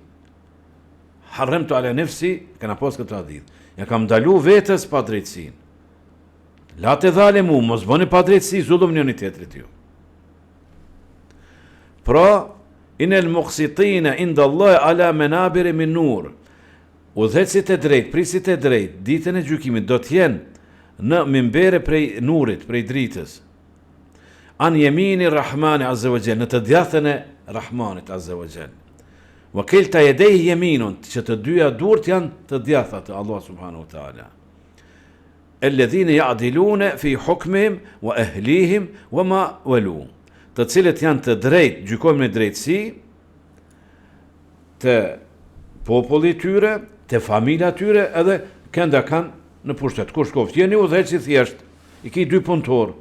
Harremtu ala nafsi, kena pas këtë hadith. Ja kam ndalu vetes pa drejtësin. La të dhalemu, mos bëni pa drejtësi, zullum njëri tjetrit ju. Pra, inel muqsitina inda Allah ala menabiri min nur. Udhëheqësit e drejt, prisit e drejt, ditën e gjykimit do të jenë në mimbere prej nurit, prej dritës. An jemini Rahmani azza wa jall, në të djathën e Rahmanit azza wa jall. Wa kilta yadayhi yaminun, që të dyja durt janë të djatha të Allah subhanahu wa taala. Alladhina ya'diluna fi hukmihim wa ahlihim wa ma walu. Të cilët janë të drejt, gjykojnë me drejtësi të populli tyre, të familja tyre, edhe kënda kanë në pushtet. Kur shkoft, jeni udhëheqësi thjesht, I ki 2 punëtor.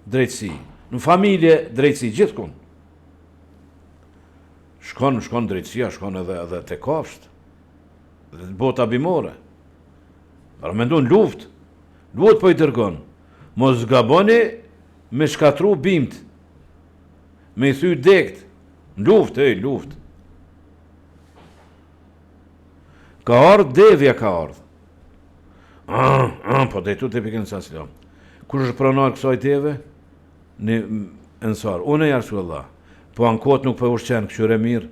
Drejtësi. Në familje, drejtësi, gjithkun. Shkon drejtësia, shkon edhe të kafsht. Dhe të bota bimore. Mendon luft. Luft po I dërgon. Mos gaboni me shkatru bimt. Me I thy dekt. Luft, luft. Ka ardhë, devja ka ardhë. Po dejtu të pejgamberi sallallahu alajhi wasallam. Kush është pronar kësaj deve? Në Ensar. Unë ja Rasulullah. Po ankot nuk po ushqen këshire mirë.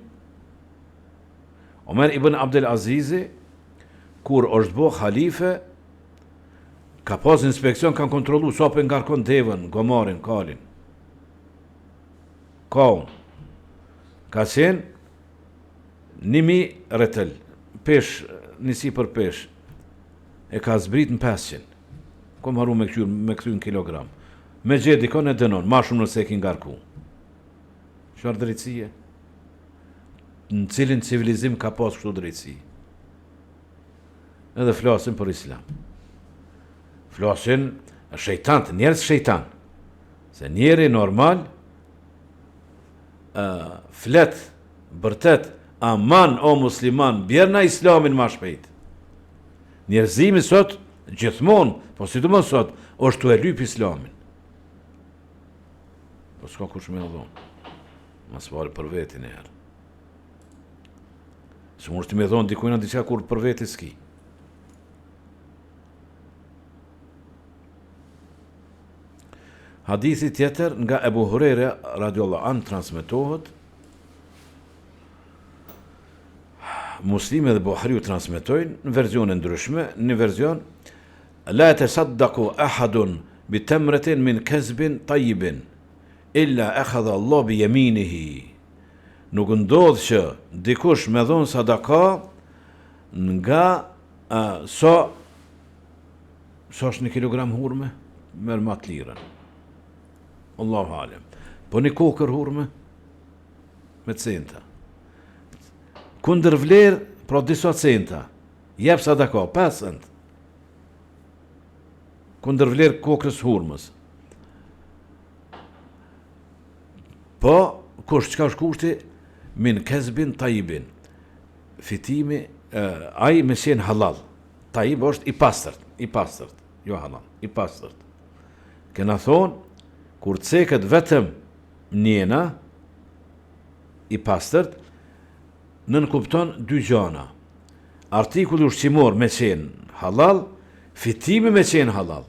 Omer ibn Abdul Azizi, kur është bo halife, Ka pas inspekcion, kanë kontrollu sa për ngarkon devën, gomarin, kalin. Kaun. Ka qenë 1000 retel. Pesh, nisi për pesh. E ka zbrit në 500. Kom haru me këthy në kilogram. Me gjithë dikon e dënon, ma shumë nëse e ki ngarku. Çfarë drejtësie? Në cilin civilizim ka pas kështu drejtësi? Edhe flasin për islam. Flasin shejtant, njerëz shejtan. Se njeri normal flet, bërtet, aman o musliman, bjerna islamin ma shpejt. Njerëzimi sot, gjithmonë, po si të më sot, është të e lyp islamin. Po s'ka kush me dhonë. Mas pari për vetin e herë. Se më është të me dhonë dikujna diqa kur për veti s'ki. Hadithi tjetër nga Ebu Hurere radiallahu anhu transmetohet. Muslimi dhe Buhariu transmetojnë në verzione ndryshme, në verzion la tasaddaqu ahadun bi tamratin min kasbin tayyibin illa akhadha Allah bi yaminihi. Nuk ndodh që dikush me dhon sadaka nga sa është një kilogram hurme, merr më të lirën. Allahu alem. Po një kokër hurme me centa. Kundër vlerë, pra disa centa. Jep sadaka, 5 cent. Kundër vlerë kokrës hurmës. Po, çka është kushti? Min kasbin tayyibin. Fitimi, ai me qenë halal. Tayyib është i pastërt, jo halal, i pastërt. Kena thonë, kur ceket vetëm njena, i pastërt, nën kupton dy gjana. Artikulli ushqimor me qenë halal, fitimi me qenë halal.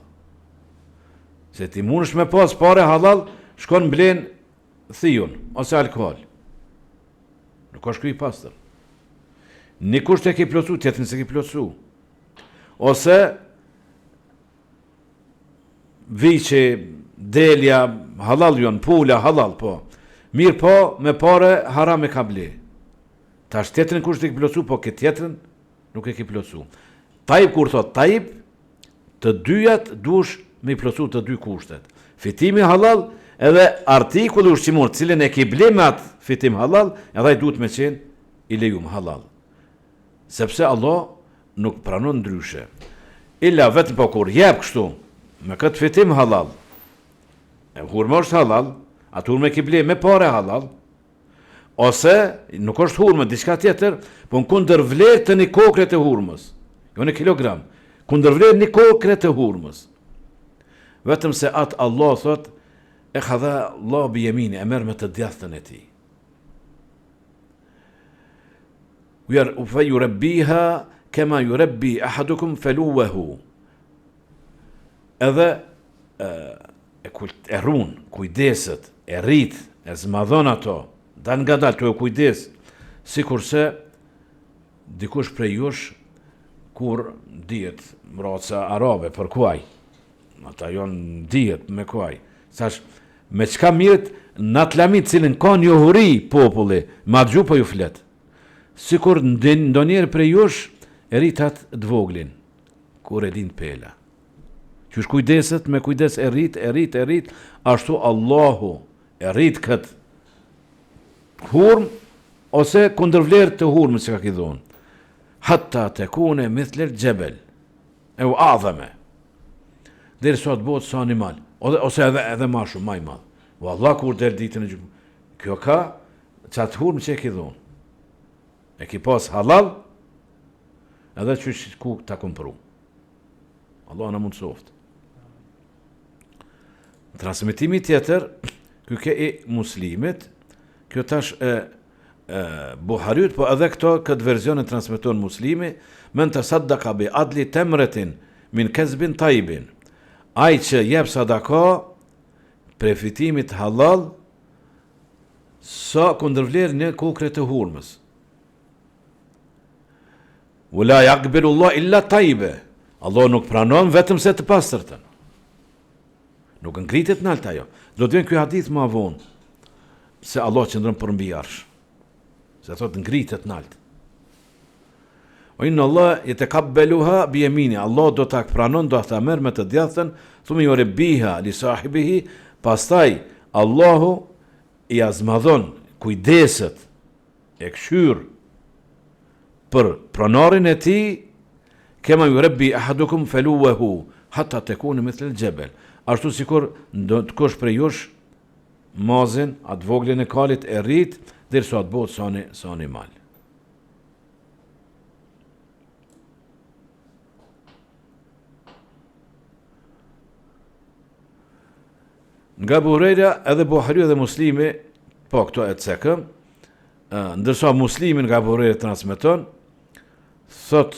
Se ti mundesh me pas pare halal, shkon mblen thijun, ose alkohol. Nuk është ky i pastër. Një kusht e ki plotsu, tjetrin se ki plotsu. Ose viçi, delja, halal jon, pula, halal, po. Mirë po, me pare haram e ka ble. Tash tjetrin kusht e ki plotsu, po këtë tjetrin nuk e ki plotsu. Tajib kur thot tajib, të dyjat dush me i plotsu të dy kushtet. Fitimi halal edhe artikulli ushqimor, cilin e ki ble me atë fitim halal, edhe ai duhet me qenë i lejum halal. Sepse Allah nuk pranon ndryshe. Illa vetëm po kur jep kështu, me këtë fitim halal, e hurme është halal, atë hurme ki ble me pare halal, ose nuk është hurme, diçka tjetër, po në kundër vlerë të një kokre të hurmës, jo një kilogram, kundër vlerë një kokre të hurmës. Vetëm se atë Allah thot, e khadha Allah bi yemini, e merr me të djathtën e tij. Yurabbiha kama yurabbi ahadukum faluwahu. Edhe e run, kujdeset, e rrit, e zmadhon ato, dan nga dal të e kujdes, sikurse dikush prej jush kur dihet mraca arabe për kuaj. Ata janë dihet me kuaj. Thash, me çka mirët në atë lamit cilën ka njohuri populli, ma dëgju po ju flet. Sikur ndonjëherë prej jush e rrit atë dvoglin, kur e din pela. Qysh kujdeset, me kujdes e rrit, ashtu Allahu e rrit këtë hurm, ose kundërvlerë të hurmës që ka ki dhonë. Hatta të kune mithlel gjebel, e u adheme. Deri sot bëhet sa animal, ose edhe ma shumë, ma i madhë. Wallah kur del ditën e gjykimit. Kjo ka qatë hurmë që e ki dhonë. E ki pas halal, edhe që ku ta kompru. Allah në mund softë. Në transmitimi tjetër, kjo ke i muslimit, kjo tash Buhariut, po edhe këto këtë verzion e transmiton muslimi, men të saddaka bi adli temretin min kezbin tajibin. Ai që jep sadaka për fitimit halal sa kundërvler një kokre të hurmës. Wala yaqbilu Allah illa tayiba. Allah nuk pranon vetëm se të pastërtën. Nuk ngritet nalt ajo. Do të vjen ky hadith më vonë se Allah qëndron për mbi arsh. Se thot ngritet nalt. O inna Allah yatakabbaluha bi yamini. Allah do ta pranon, do ta merr me të djathtën, thumma yurbiha li sahibihi, pastaj Allahu i azmadhon kujdeset e këshyr për pronarin e tij, kema yurbi ahadukum faluhu hatta takuna mithl al-jabal. Ashtu sikur do të kush prej jush mazin, atë voglin e kalit e rrit, derisa të bëhet sa një mal. Nga Buhurejra edhe Buhariu dhe Muslimi, po këto e cekëm, ndërsa Muslimin nga Buhurejra transmeton, thot,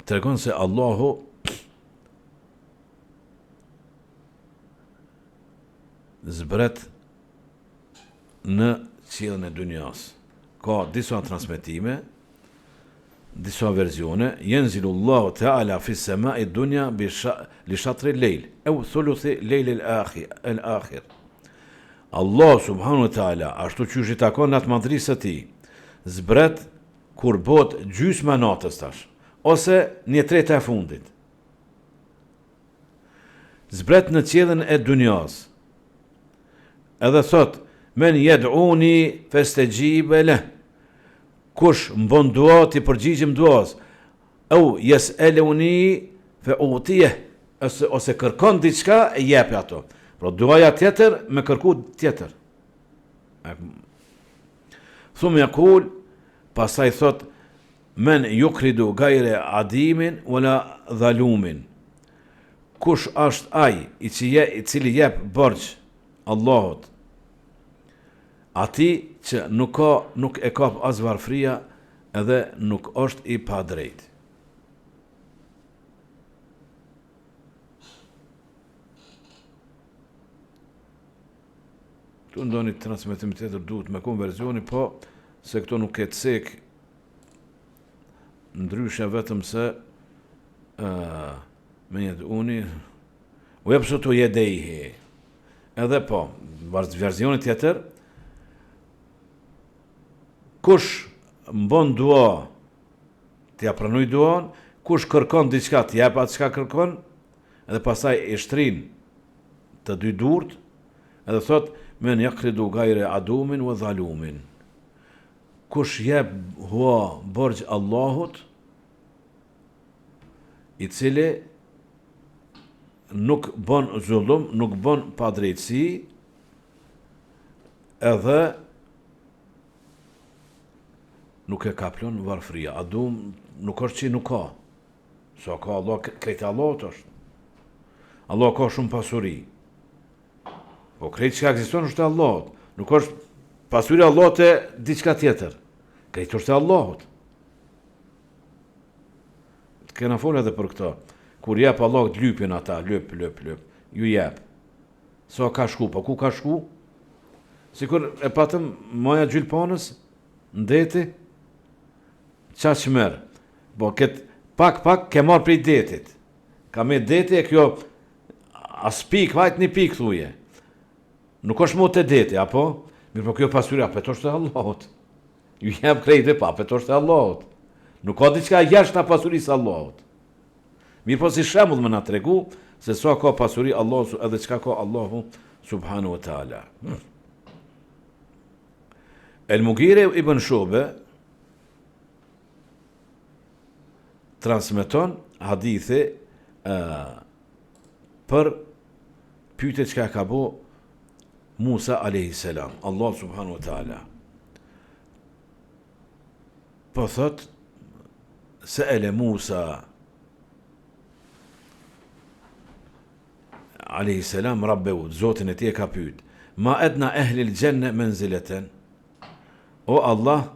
tregon se Allahu zbret në qiellin e dunjas. Ka disa transmetime, disa versione, yanzilu Allahu ta'ala fi as-sama'i ad-dunya li shatri al-layl aw thuluthi layl al-akhir. Allah subhanahu wa ta'ala ashtu qysh i takon atë madhrisë së tij, zbret kur bëhet gjysma natës tash, ose 1/3 e fundit. Zbret në qiellin e dunjas. Edhe thot, men yad'uni fastajib lah. Kush mbon dua ti përgjigjem duas. Au yas'aluni fa utiyah. Ose kërkon diçka e jep ato. Por duaja tjetër me kërku tjetër. Thumma yaqul, pastaj thot, men yukridu gajre adimin wala dhalumin. Kush është ai i cili jep borxh Allahut, ati që nuk e kap as varfria edhe nuk është i padrejt. Tu ndoni transmetim tjetër duhet me konversioni, po se këto nuk e cek ndryshe vetëm se me yad'uni u yabsutu yadayhi. Edhe po, versionit tjetër, kush mbon dua, t'ja pranoj duan, kush kërkon diçka, t'jap atë çka kërkon, edhe pastaj e shtrin të dy durt, edhe thot, men yaqridu gajre adumin wa dhalumin. Kush jep hua borxh Allahut, i cili nuk bën zullum, nuk bën padrejtësi, edhe nuk e kaplon varfria. Adum nuk është që nuk ka. Sa ka Allah, krejtë Allahut është. Allah ka shumë pasuri. Po krejtë që ka ekziston është e Allahut. Nuk është pasuri Allahut e diçka tjetër. Krejtë është e Allahut. Kena folë edhe për këto. Kur jep Allah të lypin ata, lyp, ju jep. Sa ka shku, po ku ka shku? Sikur e patëm maja gjylpanës, në deti, qa që merë. Po këtë pak ke marë prej detit. Ka me deti e kjo, as pik, vajt një pik thuje. Nuk është mot e deti, apo? Mirë po kjo pasuri, apet është e Allahut. Ju jep krejtë, pa, apet është e Allahut. Nuk ka diçka jashtë në pasurisë Allahut. Mirë po si shembull më na tregu se sa ka pasuri Allahu edhe çka ka Allahu subhanahu wa taala. El-Mughira ibn Shu'be transmeton hadithi për pyetje çka ka bo Musa alayhi salam, Allah subhanahu wa taala. Po thot سأل موسى عليه السلام ربه زوتن e ka pyet ma adna ahli al-janna manzilatan, o Allah,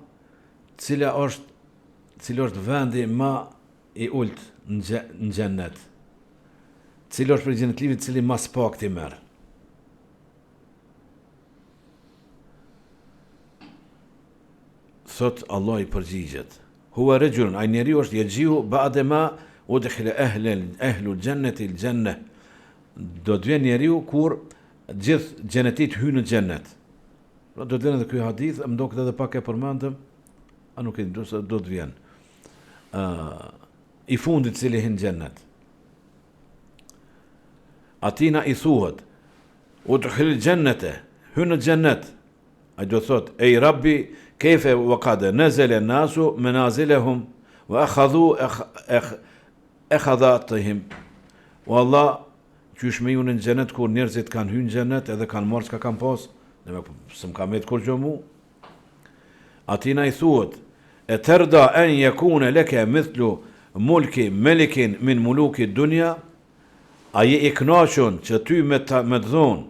cila është vendi ma i ult në xhennet, cili është për xhennetlivit cili mas pak ti merr. Thot Allah i përgjigjet, Huwa rajulun, ai njeriu është yajiu ba'da ma udkhila ahlul jannati al-jannah. Do të vjen njeriu kur gjithë xhenetit hynë në xhenet. Do të vjen edhe ky hadith, më duket edhe pak e përmendëm, a nuk e di se do të vjen. I fundit cili hyn në xhenet. Atina i thuhet udkhil jannata, hyn në xhenet. Ai do thot, ej Rabbi, kayfa wa qad nazala an-nasu manazilahum wa akhadhu akhadhatihim. Wallah, qysh me ju në xhenet kur njerëzit kanë hyrë në xhenet edhe kanë marrë çka kanë pas, dhe s'm ka met kur gjë mu. Atina i thuhet, e tërda an yakuna laka mithlu mulki melikin min muluki dunya, a je i kënaqur që ty me të dhon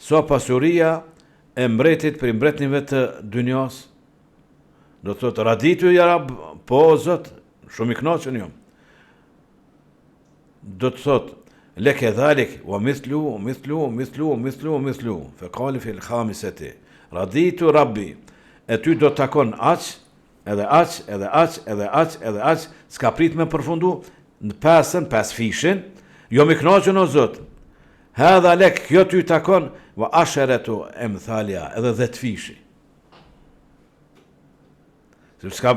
so pasuria e mbretit për mbretnive të dynjas? Do thot, raditu ja Rab, po Zot, shumë i kënaqur jam. Do të thot, لك ذلك ومثله ومثله ومثله ومثله ومثله فقال في الخامسة رضيت ربي aty do të takon edhe aq, s'ka prit me përfundu në pas fishin, jo me kënaqur o Zot. Hadha lek, kjo ty takon, wa asharatu emthalia, edhe 10 fishi. S'ka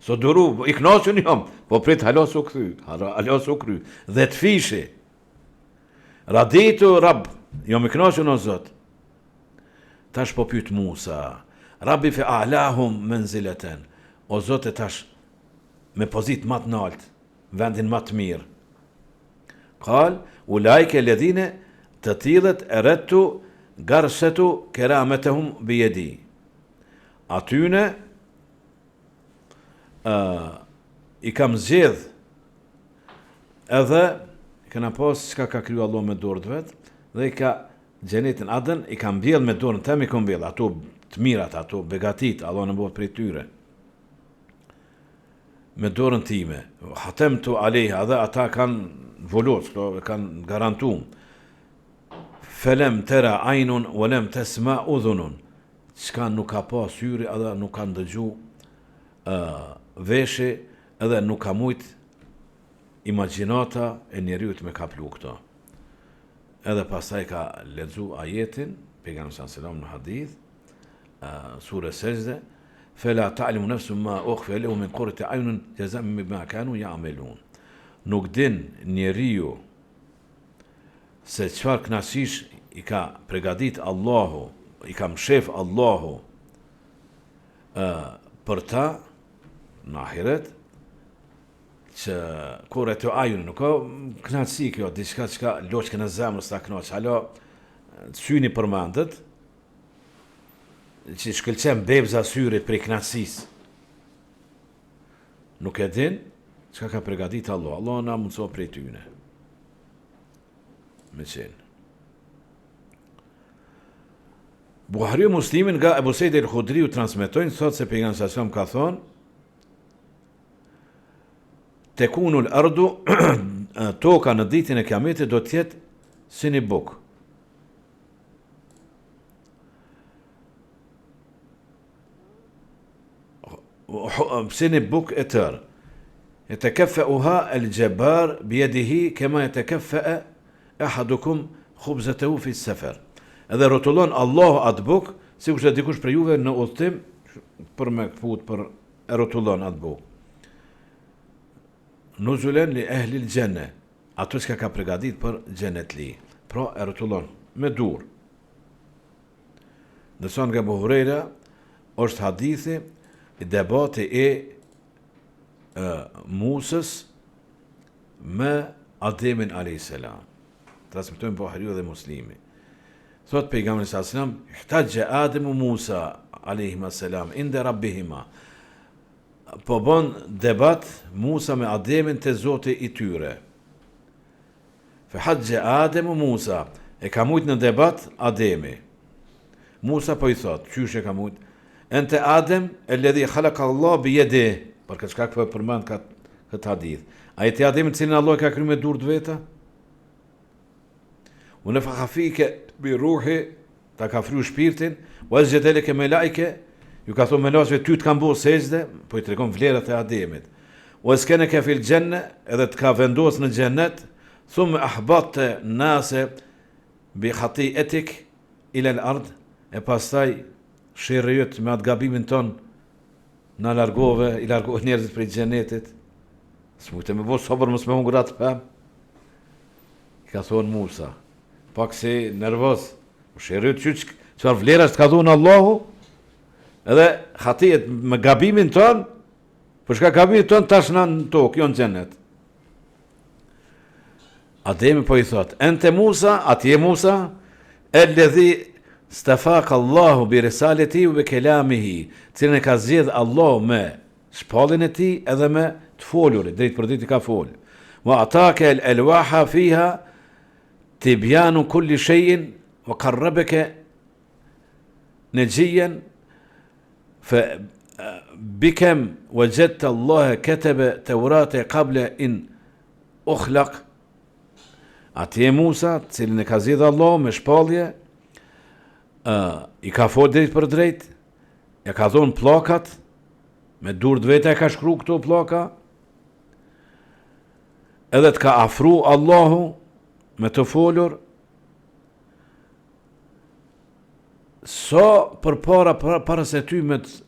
so duru, i kënaqur jam, po prit halos u kthy, 10 fishi. Raditu Rab, jo me kënaqur o Zot. Tash po pyet Musa, Rabbi fi a'lahum manzilatan, o Zot e tash me pozit më të lartë, vendin më të mirë. Qal, ulaika alladhina të tillët eradtu garsatu keramatahum bi yadi. Atyne i kam zgjedh edhe këna pas çka ka kriju Allah me dorët vet, dhe i ka xhenetin Aden i ka mbjell me dorën tim, i ka mbjell ato të mirat, ato begatit, Allah në bëhet prej tyre. Me dorën time, hatemtu alejha, dhe ata kanë volot, kanë garantuar. Felem tera ajnun, walem tesma udhunun. Çka nuk ka pas syri, edhe nuk ka ndëgju veshi, edhe nuk ka mujt imagjinata e njeriut me kaplu këto. Edhe pastaj ka lexu ajetin, pejgamberi sallallahu alajhi wasallam në hadith, sura Sejdë, fela ta'lamu nafsun ma ukhfiya lahum min qurrati a'yunin jaza'an bima kanu ya'malun. Nuk din njeriu se çfarë kënaqësish i ka përgatit Allahu, i ka mshef Allahu për ta në ahiret, që kur e të ajun, nuk ka kënaqësi kjo, diçka çka loçkën e zemrës ta kënaq, alo syni përmendet, që shkëlqen bebza syrit për kënaqësisë. Nuk e din çka ka përgatitur Allah. Allah na mundso prej tyne. Me qenë. Buhariu Muslimin nga Ebu Sejdi el-Khudriu transmetojnë, thot se pejgamberi sallallahu alajhi wasallam ka thonë, tekunu l'ardu, toka në ditën e kiametit do të jetë si një bukë. Si një bukë e tërë. Yatakaffa'uha al-jabbar biyadihi kama yatakaffa'u ahadukum khubzatahu fi as-safar. Edhe rotullon Allahu atë bukë, sikur se dikush për juve në udhtim për me fut për e rotullon atë bukë. Nuzulen li ehli l-gjenne, ato që ka pregadit për gjennet li, pra e rëtullon me dur. Nëson nga Abu Hurajra, është hadithi i debati e Musës me Ademin a.s. Transmetojnë Buhariu dhe Muslimi. Thot pejgamberi sallallahu alajhi wasallam, ihtajja Ademu Musa a.s. inda rabbihima. Po bon debat Musa me Ademin te Zoti i tyre. Fe hajje Ademu Musa, e ka mujt në debat Ademi. Musa po i thot, qysh e ka mujt? Ente Adem, e ledhi khalaqa Allah bi yedi, për këtë shkak po përmend këtë hadith. A jeti Ademi cilin Allah ka kryer me dur të veta? Unë fa khafike bi ruhi, ta ka fryu shpirtin, wa zgjedele ke me lajke, ju ka thonë melazhve ty të kanë bërë sejdë, po i tregon vlerat e Ademit. O skene ka fil gjenne, edhe të ka vendos në xhennet, thumë ahbatte nase bi khati'atik ila al-ard, e pastaj shirrëjët me atë gabimin ton na largove, i largove njerëzit prej xhennetit. S'mujtë me bo sabër mos me hungrat pëm. I ka thonë Musa, pak si nervoz, shirrëjët çfarë vlerash të ka thonë Allahu, edhe khatiet me gabimin ton, për shka gabimin ton tash në tokë, jo në xhennet. Ademi po i thot, ente Musa, atje Musa, alladhi stafaka Allahu bi risaleti u bi kelamihi, cilën e ka zgjedh Allahu me shpallin e tij edhe me të folurit, drejt për drejt i ka fol. Wa ataka al-alwaha fiha tibyanu kulli shay'in wa qarrabaka najiyan fa بكم وجدت الله كتب توراة قبل إن أخلق. Atje Musa, cilin e ka zgjedh Allah me shpallje, i ka fol drejt për drejt, ja ka thonë pllakat, me dur të veta e ka shkru këto pllaka, edhe të ka afru Allahu me të folur, so për para se ty me të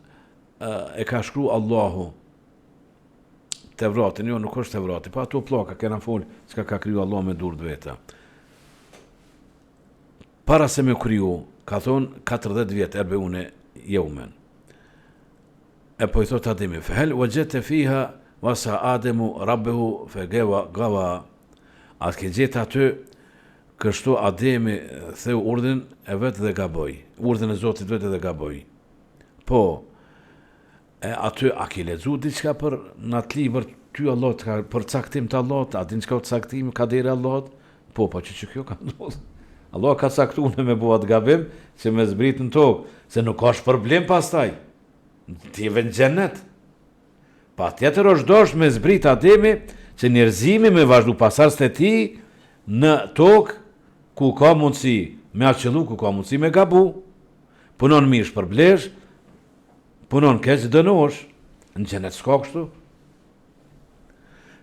e ka shkru Allahu Tevratin, jo nuk është Tevrati, pa ato pllaka kena fol çka ka kriju Allah me dur të veta. Para se me kriju, ka thonë 40 vjet erbeune jeumen. E po i thot Ademi, fehel wajadta fiha wasa Ademu rabbehu fe gawa. Atë ke gjetë aty, kështu Ademi theu urdhin e vetë dhe gaboj. Urdhin e Zotit vetë dhe gaboj. Po, aty a ki lexu diçka për në atë libër ty Allah të ka për caktim të Allah, a din çka caktim ka deri Allah? Po që kjo ka ndodhur. Allah ka caktuar me bua të gabim që me zbrit në tokë, se nuk ka problem pastaj. Ti vjen në xhennet. Patjetër është dosh me zbrit Ademi që njerëzimi me vazhdu pasardhës të tij në tokë ku ka mundësi me aqëllu, ku ka mundësi me gabu. Punon mirë shpërblesh, punon keq dënosh, në xhenet s'ka kështu.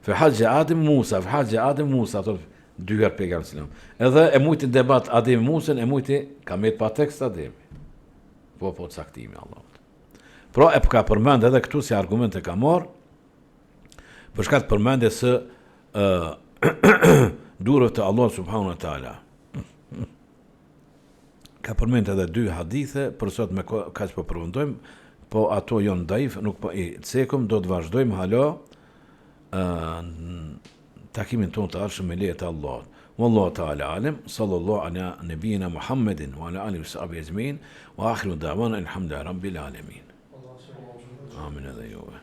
Fe haqe Adem Musa, thot dyher pejgamberi sallam. Edhe e mujti debat Adem Musën, e mujti ka met pa tekst Ademi. Po caktimi Allahut. Pra e ka përmend edhe këtu si argumente ka marr, për shkak të përmendjes së durrave të Allah subhanahu wa taala. Ka përmend edhe 2 hadithe, për sot me kaq po përfundojmë. Po ato janë daif, nuk po i cekum, do të vazhdojmë hala takimin tonë të ardhshëm me lejet e Allahut. Wallahu ta'ala alim, sallallahu ala nabiyina Muhammedin wa ala alihi wa sahbihi ajma'in wa akhiru da'wana alhamdulillahi rabbil alamin. Amin edhe juve.